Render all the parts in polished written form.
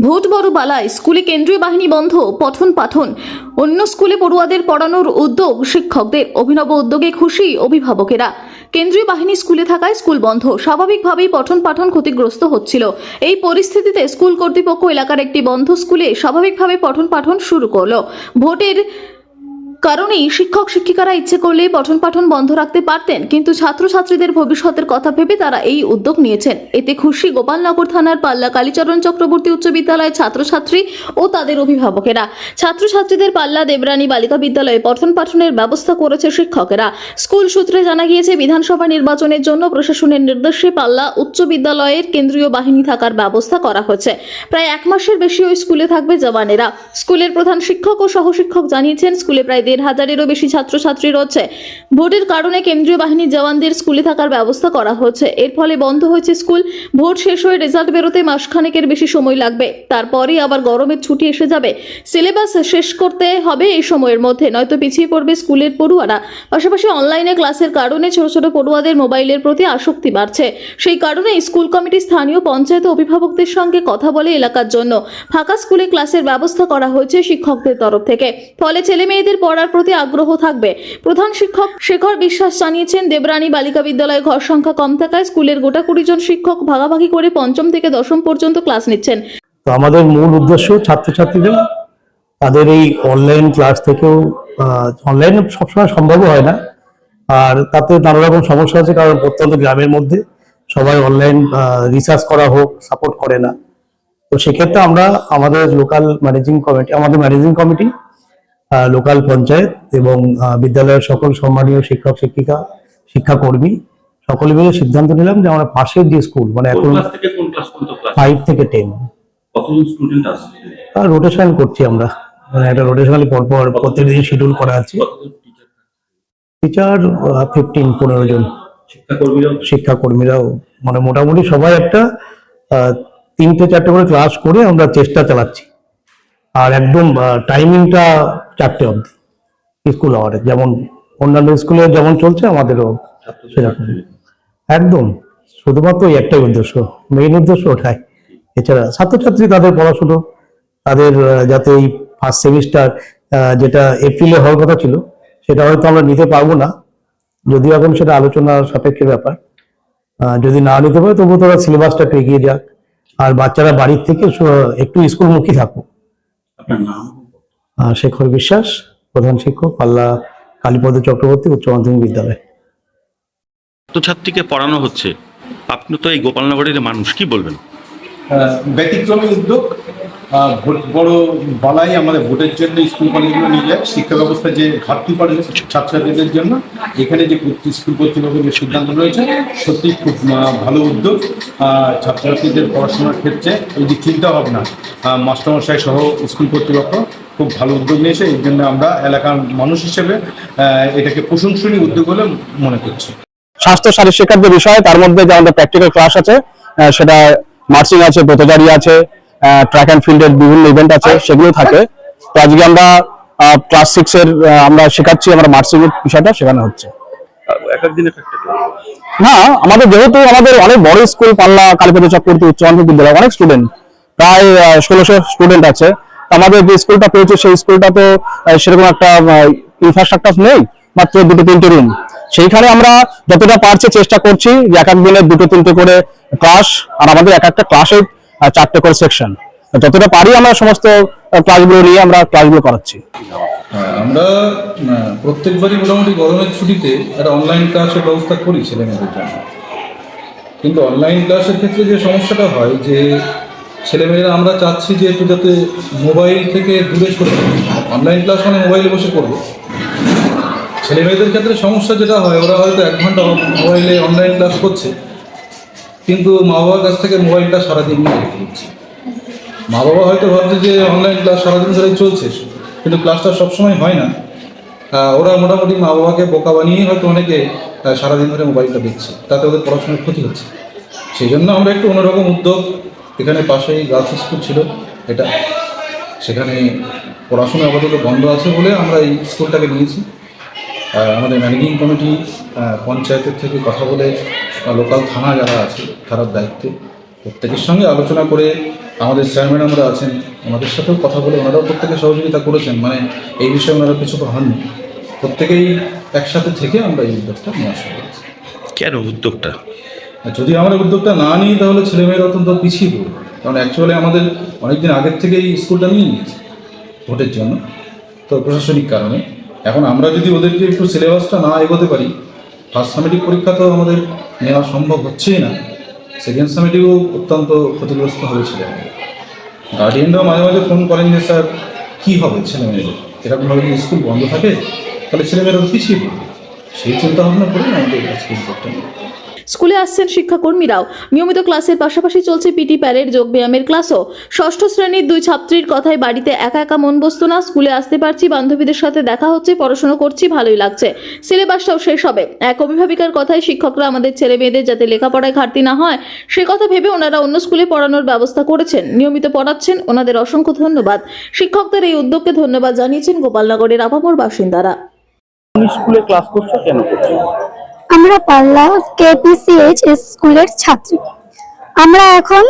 Vote বড় বালায় স্কুলে কেন্দ্রীয় বাহিনী বন্ধ, পঠন পাঠন অন্য স্কুলে পড়ুয়াদের পড়ানোর উদ্যোগ শিক্ষকদের। অভিনব উদ্যোগে খুশি অভিভাবকেরা। কেন্দ্রীয় বাহিনী স্কুলে থাকায় স্কুল বন্ধ, স্বাভাবিকভাবেই পঠন পাঠন ক্ষতিগ্রস্ত হচ্ছিল। এই পরিস্থিতিতে স্কুল কর্তৃপক্ষ এলাকার একটি বন্ধ স্কুলে স্বাভাবিকভাবে পঠন পাঠন শুরু করলো। ভোটের কারণেই শিক্ষক শিক্ষিকারা ইচ্ছে করলে পঠন পাঠন বন্ধ রাখতে পারতেন, কিন্তু ছাত্রছাত্রীদের ভবিষ্যতের কথা ভেবে তারা এই উদ্যোগ নিয়েছেন। এতে খুশি গোপালনগর থানার পাল্লা কালীচরণ চক্রবর্তী উচ্চ বিদ্যালয়ের ছাত্রছাত্রী ও তাদের অভিভাবকেরা। ছাত্রছাত্রীদের পাল্লা দেবরানী বালিকা বিদ্যালয়ে পঠন পাঠনের ব্যবস্থা করেছে শিক্ষকেরা। স্কুল সূত্রে জানা গিয়েছে, বিধানসভা নির্বাচনের জন্য প্রশাসনের নির্দেশে পাল্লা উচ্চ বিদ্যালয়ের কেন্দ্রীয় বাহিনী থাকার ব্যবস্থা করা হয়েছে। প্রায় 1 মাসের বেশি ওই স্কুলে থাকবে জওয়ানেরা। স্কুলের প্রধান শিক্ষক ও সহশিক্ষক জানিয়েছেন, স্কুলে প্রায় 1,500-এরও বেশি ছাত্রছাত্রী রয়েছে। ভোটের কারণে কেন্দ্রীয় বাহিনীর জওয়ানদের স্কুলে থাকার ব্যবস্থা করা হয়েছে। এর ফলে বন্ধ হয়েছে স্কুল। ভোট শেষ হয়ে রেজাল্ট বেরোতে মাসখানেকের বেশি সময় লাগবে। তারপরই আবার গরমের ছুটি এসে যাবে। সিলেবাস শেষ করতে হবে এই সময়ের মধ্যে, নয়তো পিছিয়ে পড়বে স্কুলের পড়ুয়ারা। পাশাপাশি অনলাইনে ক্লাসের কারণে ছোট ছোট পড়ুয়াদের মোবাইলের প্রতি আসক্তি বাড়ছে। সেই কারণে স্কুল কমিটি স্থানীয় পঞ্চায়েত অভিভাবকদের সঙ্গে কথা বলে এলাকার জন্য ফাঁকা স্কুলে ক্লাসের ব্যবস্থা করা হয়েছে শিক্ষকদের তরফ থেকে। ফলে ছেলে মেয়েদের পড়ার প্রতি আগ্রহ থাকবে। প্রধান শিক্ষক শেখর বিশ্বাস জানিয়েছেন, দেবরানী বালিকা বিদ্যালয়ে ঘর সংখ্যা কম থাকায় স্কুলের গোটা 20 জন শিক্ষক ভাগাভাগি করে 5ম থেকে 10ম পর্যন্ত ক্লাস নিচ্ছেন। তো আমাদের মূল উদ্দেশ্য ছাত্রছাত্রীদের তাদের এই অনলাইন ক্লাস থেকেও, অনলাইনে সবসময় সম্ভব হয় না, আর তাতে নানা রকম সমস্যা আছে, কারণ প্রত্যন্ত গ্রামের মধ্যে সবাই অনলাইন রিসার্চ করা হোক সাপোর্ট করে না। তো সেক্ষেত্রে আমরা আমাদের ম্যানেজিং কমিটি, লোকাল পঞ্চায়েত এবং বিদ্যালয়ের সকল সম্মানীয় শিক্ষক শিক্ষিকা শিক্ষাকর্মী সকলে মিলে সিদ্ধান্ত নিলাম যে আমরা পাশের যে স্কুল, মানে এখন 5 থেকে 10 কতজন স্টুডেন্ট আছে? রোটেশন করছি আমরা, মানে একটা রোটেশনালি পরপর প্রত্যেকদিন শিডিউল করা আছে। টিচার 15-15 জন, শিক্ষাকর্মীরাও, মানে মোটামুটি সবাই একটা 3-4টে করে ক্লাস করে আমরা চেষ্টা চালাচ্ছি। আর একদম টাইমিংটা 4টে অবধি স্কুল আওয়ারে, যেমন অন্যান্য স্কুলে যেমন চলছে আমাদেরও সেরকম। একদম শুধুমাত্র একটাই উদ্দেশ্য, মেইন উদ্দেশ্য ওটাই। এছাড়া ছাত্রছাত্রী তাদের পড়াশুনো, তাদের যাতে এই ফার্স্ট সেমিস্টার যেটা এপ্রিলে হওয়ার কথা ছিল সেটা হয়তো আমরা নিতে পারবো না, যদিও এখন সেটা আলোচনা সাপেক্ষে ব্যাপার। যদি না নিতে পারে তবুও তারা সিলেবাসটা একটু এগিয়ে যাক, আর বাচ্চারা বাড়ির থেকে একটু স্কুলমুখী থাকুক। আপনার নাম? শেখর বিশ্বাস, প্রধান শিক্ষক, পাল্লা কালীপদ চক্রবর্তী উচ্চ মাধ্যমিক বিদ্যালয়। ছাত্রছাত্রীকে পড়ানো হচ্ছে, আপনি তো এই গোপালনগরের মানুষ, কি বলবেন? ব্যতিক্রমী উদ্যোগ। ভোট বড় বালাই আমাদের ভোটের জন্য স্কুল কলেজগুলো নিয়ে যায়, শিক্ষা ব্যবস্থা যে ঘাটতি পড়ে ছাত্রছাত্রীদের জন্য এখানে যে স্কুল কর্তৃপক্ষের সিদ্ধান্ত রয়েছে সত্যি খুব ভালো উদ্যোগ। ছাত্রছাত্রীদের পড়াশোনার ক্ষেত্রে এই যে চিন্তা ভাবনা, মাস্টারমশাই সহ স্কুল কর্তৃপক্ষ খুব ভালো উদ্যোগ নিয়েছে। এই জন্য আমরা এলাকার মানুষ হিসেবে এটাকে প্রশংসনীয় উদ্যোগ বলে মনে করছি। স্বাস্থ্য শারীরিক শিক্ষার যে বিষয়, তার মধ্যে যে আমাদের প্র্যাকটিক্যাল ক্লাস আছে, সেটা মার্চিং আছে, পথচারী আছে, ট্র্যাক অ্যান্ড ফিল্ডের বিভিন্ন ইভেন্ট আছে, সেগুলো থাকে। তো আজকে আমরা ক্লাস 6 এর আমরা শেখাচ্ছি, আমরা মার্চিং এর বিষয়টা শেখানো হচ্ছে। না, আমাদের যেহেতু আমাদের অনেক বড় স্কুল, পাল্লা কালীপদ চক্রবর্তী উচ্চ মাধ্যমিক বিদ্যালয়, অনেক স্টুডেন্ট, প্রায় 1600 স্টুডেন্ট আছে। আমাদের যে স্কুলটা পেয়েছে সেই স্কুলটা তো সেরকম একটা ইনফ্রাস্ট্রাকচার নেই, মাত্র 2-3টে রুম। সেইখানে আমরা যতটা পারছি চেষ্টা করছি যে এক এক দিনে 2-3টে করে ক্লাস, আর আমাদের এক একটা ক্লাসে 4টে করে সেকশন, যতটা পারি আমরা সমস্ত ক্লাসগুলো নিয়ে আমরা ক্লাসগুলো করাচ্ছি। আমরা প্রত্যেকবারই মোটামুটি গরমের ছুটিতে একটা অনলাইন ক্লাসের ব্যবস্থা করি ছেলেমেয়েদের জন্য, কিন্তু অনলাইন ক্লাসের ক্ষেত্রে যে সমস্যাটা হয় যে ছেলেমেয়েরা আমরা চাচ্ছি যে একটু যাতে মোবাইল থেকে দূরে সরে, অনলাইন ক্লাস মানে মোবাইলে বসে করবে। ছেলেমেয়েদের ক্ষেত্রে সমস্যা যেটা হয়, ওরা হয়তো 1 ঘন্টা মোবাইলে অনলাইন ক্লাস করছে, কিন্তু মা বাবার কাছ থেকে মোবাইলটা সারাদিন নিয়ে রেখে দিচ্ছে। মা বাবা হয়তো ভাবছে যে অনলাইন ক্লাস সারাদিন ধরে চলছে, কিন্তু ক্লাসটা সবসময় হয় না। ওরা মোটামুটি মা বাবাকে বোকা বানিয়েই হয়তো অনেকে সারাদিন ধরে মোবাইলটা দেখছে, তাতে ওদের পড়াশোনার ক্ষতি হচ্ছে। সেই জন্য আমরা একটু অন্যরকম উদ্যোগ, এখানে পাশেই গার্লস স্কুল ছিল এটা, সেখানে পড়াশোনা আপাতত বন্ধ আছে বলে আমরা এই স্কুলটাকে নিয়েছি। আমাদের ম্যানেজিং কমিটি পঞ্চায়েতের থেকে কথা বলে লোকাল থানা যারা আছে তার দায়িত্বে প্রত্যেকের সঙ্গে আলোচনা করে আমাদের স্যার ম্যাডামরা আছেন, ওনাদের সাথেও কথা বলে ওনারাও প্রত্যেকে সহযোগিতা করেছেন, মানে এই বিষয়ে ওনারা কিছু হননি, প্রত্যেকেই একসাথে থেকে আমরা এই উদ্যোগটা নিয়ে আসা করেছি। কেন উদ্যোগটা? আর যদি আমরা উদ্যোগটা না নিই তাহলে ছেলেমেয়েরা অত্যন্ত পিছিয়ে পড়বে, কারণ অ্যাকচুয়ালি আমাদের অনেকদিন আগের থেকেই স্কুলটা নিয়ে নিয়েছে ভোটের জন্য, তো প্রশাসনিক কারণে। এখন আমরা যদি ওদেরকে একটু সিলেবাসটা না এগোতে পারি, ফার্স্ট সামেটিক পরীক্ষা তো আমাদের নেওয়া সম্ভব হচ্ছেই না, সেকেন্ড সামেটিকও অত্যন্ত ক্ষতিগ্রস্ত হবে ছেলেমেয়েরা। গার্ডিয়ানরাও মাঝে মাঝে ফোন করেন যে স্যার কী হবে ছেলেমেয়েদের, এরকমভাবে যদি স্কুল বন্ধ থাকে তাহলে ছেলেমেয়েরা তো পিছিয়ে পড়বে, সেই চিন্তা ভাবনা করে আমাদের স্কুল করতে হবে। স্কুলে আসছেন শিক্ষাকর্মীরাও। নিয়মিত ক্লাসের পাশাপাশি চলছে পিটি প্যারেড, যোগ ব্যায়ামের ক্লাসও। ষষ্ঠ শ্রেণীর 2 ছাত্রীর কথায় বাড়িতে একা একা মন বসতো না, স্কুলে আসতে পারছি, বান্ধবীদের সাথে দেখা হচ্ছে, পড়াশোনা করছি, ভালোই লাগছে, সিলেবাসটাও শেষ হবে। এক অভিভাবিকার কথায় শিক্ষকরা আমাদের ছেলে মেয়েদের যাতে লেখাপড়ায় ঘাটতি না হয় সে কথা ভেবে ওনারা অন্য স্কুলে পড়ানোর ব্যবস্থা করেছেন, নিয়মিত পড়াচ্ছেন। ওনাদের অসংখ্য ধন্যবাদ। শিক্ষকদের এই উদ্যোগকে ধন্যবাদ জানিয়েছেন গোপালনগরের আপামর বাসিন্দারা। স্কুলে ক্লাস করছো, কেন করছো? আমরা পাল্লা কেপিসিএইচ স্কুলের ছাত্রী। আমরা এখন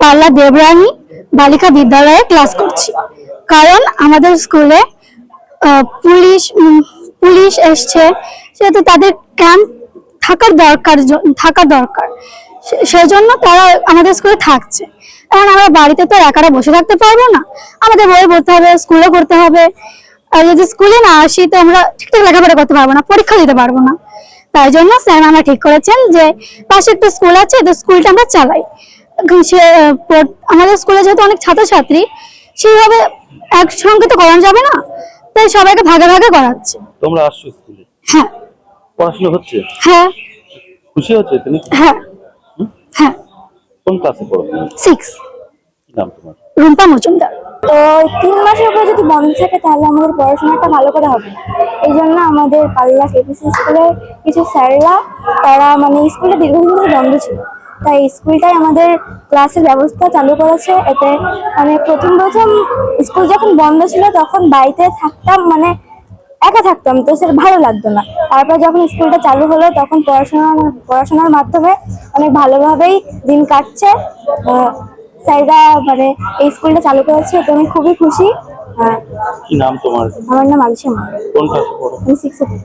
পাল্লা দেবরানী বালিকা বিদ্যালয়ে ক্লাস করছি, কারণ আমাদের স্কুলে পুলিশ এসছে, সেহেতু তাদের ক্যাম্প থাকা দরকার, সেই জন্য তারা আমাদের স্কুলে থাকছে। এখন আমরা বাড়িতে তো একারা বসে থাকতে পারবো না, আমাদের বই পড়তে হবে, স্কুলে করতে হবে। আর যদি স্কুলে না আসি তো আমরা ঠিকঠাক লেখাপড়া করতে পারবো না, পরীক্ষা দিতে পারবো না। তাই জন্য স্যার আমরা ঠিক করেছেন যে পাশে একটা স্কুল আছে, তো স্কুলটা আমরা চালাই। আমাদের স্কুলে যেহেতু অনেক ছাত্রছাত্রী, সেইভাবে একসঙ্গে তো করানো যাবে না, তাই সবাইকে ভাগে ভাগে করাচ্ছে। তোমরা আসছো স্কুলে, হ্যাঁ পড়াশোনা হচ্ছে, হ্যাঁ খুশি হচ্ছে তুমি? হ্যাঁ হ্যাঁ। কোন ক্লাসে পড়ো? 6। কি নাম তোমার? রুম্পা মজুমদার। তো 3 মাসের উপরে যদি বন্ধ থাকে তাহলে আমাদের পড়াশোনাটা ভালো করে হবে না। এই জন্য আমাদের পাল্লা কেপিসি স্কুলের কিছু স্যাররা, তারা মানে স্কুলটা দীর্ঘদিন ধরে বন্ধ ছিল, তাই স্কুলটাই আমাদের ক্লাসের ব্যবস্থা চালু করেছে। এতে মানে প্রথম স্কুল যখন বন্ধ ছিল তখন বাড়িতে থাকতাম, মানে একা থাকতাম, তো সেটা ভালো লাগতো না। তারপর যখন স্কুলটা চালু হলো তখন পড়াশোনার মাধ্যমে অনেক ভালোভাবেই দিন কাটছে। স্যাররা মানে এই স্কুলটা চালু করেছে, এতে আমি খুবই খুশি। কি নাম তোমার? আমার নাম আলিশা মা। কোন ক্লাসে পড়ো? আমি 6 এ পড়ি।